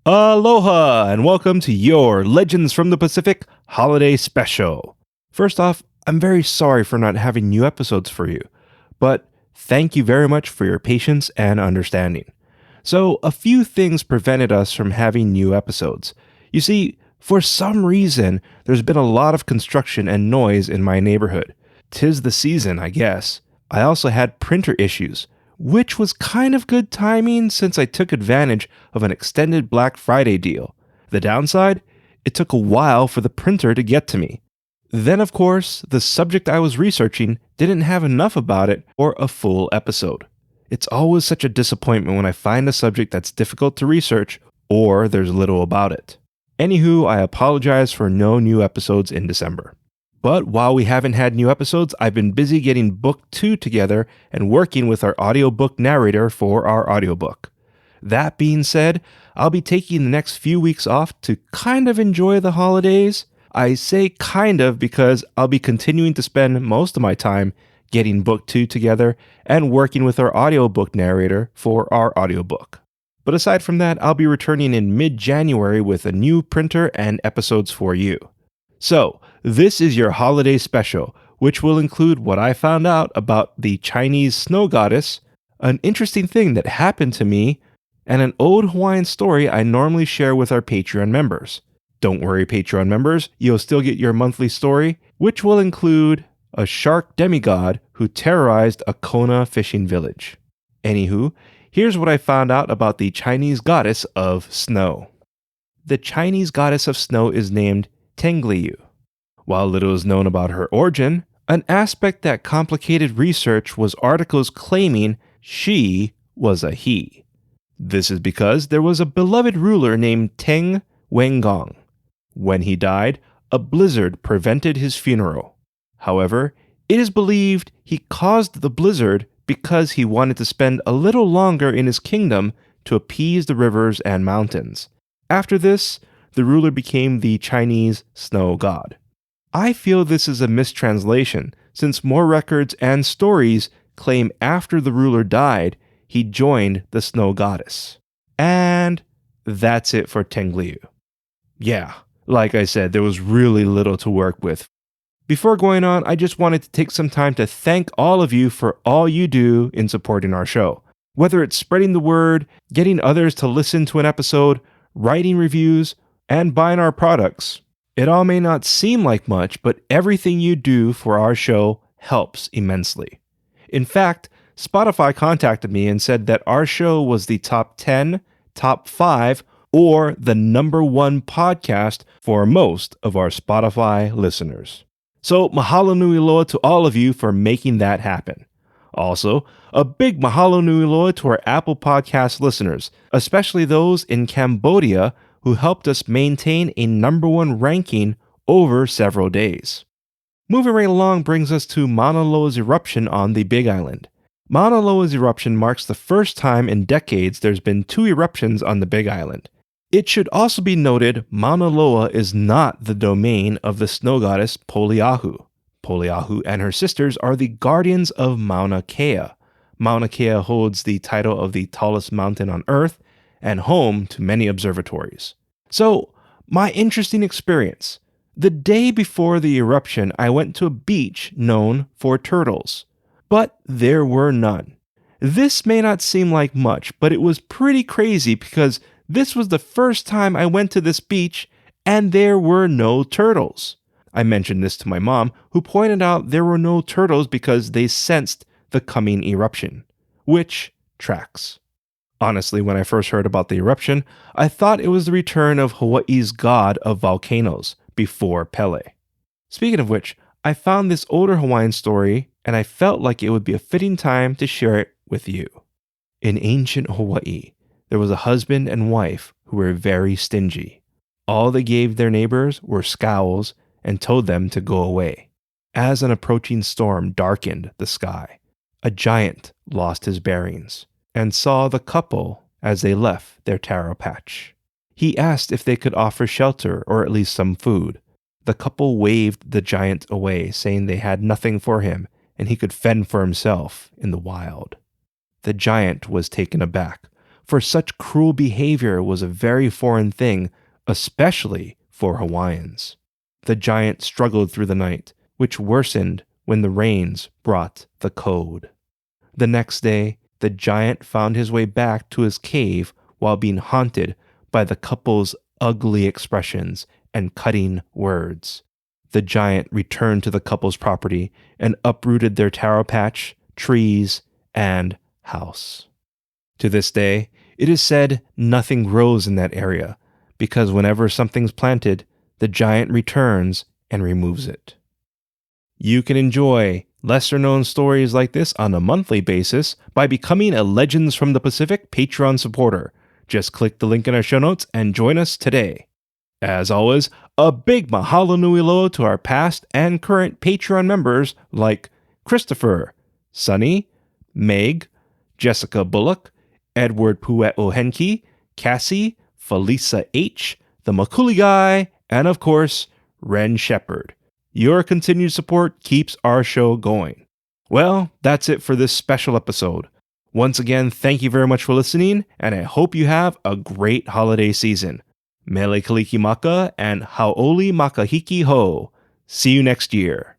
Aloha, and welcome to your Legends from the Pacific holiday special. First off, I'm very sorry for not having new episodes for you, but thank you very much for your patience and understanding. So, a few things prevented us from having new episodes. You see, for some reason, there's been a lot of construction and noise in my neighborhood. 'Tis the season, I guess. I also had printer issues, which was kind of good timing since I took advantage of an extended Black Friday deal. The downside? It took a while for the printer to get to me. Then, of course, the subject I was researching didn't have enough about it for a full episode. It's always such a disappointment when I find a subject that's difficult to research or there's little about it. Anywho, I apologize for no new episodes in December. But while we haven't had new episodes, I've been busy getting Book 2 together and working with our audiobook narrator for our audiobook. That being said, I'll be taking the next few weeks off to kind of enjoy the holidays. I say kind of because I'll be continuing to spend most of my time getting Book 2 together and working with our audiobook narrator for our audiobook. But aside from that, I'll be returning in mid-January with a new printer and episodes for you. So, this is your holiday special, which will include what I found out about the Chinese Snow Goddess, an interesting thing that happened to me, and an old Hawaiian story I normally share with our Patreon members. Don't worry, Patreon members, you'll still get your monthly story, which will include a shark demigod who terrorized a Kona fishing village. Anywho, here's what I found out about the Chinese goddess of snow. The Chinese goddess of snow is named Tengliu. While little is known about her origin, an aspect that complicated research was articles claiming she was a he. This is because there was a beloved ruler named Teng Wengong. When he died, a blizzard prevented his funeral. However, it is believed he caused the blizzard because he wanted to spend a little longer in his kingdom to appease the rivers and mountains. After this, the ruler became the Chinese snow god. I feel this is a mistranslation, since more records and stories claim after the ruler died, he joined the snow goddess. And that's it for Tengliu. Yeah, like I said, there was really little to work with. Before going on, I just wanted to take some time to thank all of you for all you do in supporting our show. Whether it's spreading the word, getting others to listen to an episode, writing reviews, and buying our products. It all may not seem like much, but everything you do for our show helps immensely. In fact, Spotify contacted me and said that our show was the top 10, top 5, or the number 1 podcast for most of our Spotify listeners. So mahalo nui loa to all of you for making that happen. Also, a big mahalo nui loa to our Apple Podcast listeners, especially those in Cambodia who helped us maintain a number 1 ranking over several days. Moving right along brings us to Mauna Loa's eruption on the Big Island. Mauna Loa's eruption marks the first time in decades there's been 2 eruptions on the Big Island. It should also be noted Mauna Loa is not the domain of the snow goddess Poliahu. Poliahu and her sisters are the guardians of Mauna Kea. Mauna Kea holds the title of the tallest mountain on Earth and home to many observatories. So, my interesting experience. The day before the eruption, I went to a beach known for turtles, but there were none. This may not seem like much, but it was pretty crazy because this was the first time I went to this beach and there were no turtles. I mentioned this to my mom, who pointed out there were no turtles because they sensed the coming eruption, which tracks. Honestly, when I first heard about the eruption, I thought it was the return of Hawaii's god of volcanoes before Pele. Speaking of which, I found this older Hawaiian story and I felt like it would be a fitting time to share it with you. In ancient Hawaii, there was a husband and wife who were very stingy. All they gave their neighbors were scowls and told them to go away. As an approaching storm darkened the sky, a giant lost his bearings and saw the couple as they left their taro patch. He asked if they could offer shelter or at least some food. The couple waved the giant away, saying they had nothing for him and he could fend for himself in the wild. The giant was taken aback, for such cruel behavior was a very foreign thing, especially for Hawaiians. The giant struggled through the night, which worsened when the rains brought the code. The next day, the giant found his way back to his cave while being haunted by the couple's ugly expressions and cutting words. The giant returned to the couple's property and uprooted their taro patch, trees, and house. To this day, it is said nothing grows in that area because whenever something's planted, the giant returns and removes it. You can enjoy lesser-known stories like this on a monthly basis by becoming a Legends from the Pacific Patreon supporter. Just click the link in our show notes and join us today. As always, a big mahalo nui loa to our past and current Patreon members like Christopher, Sunny, Meg, Jessica Bullock, Edward Pue'ohenki, Cassie, Felisa H., the Makuli Guy, and of course, Ren Shepherd. Your continued support keeps our show going. Well, that's it for this special episode. Once again, thank you very much for listening, and I hope you have a great holiday season. Mele Kaliki Maka and Haoli Makahiki Ho. See you next year.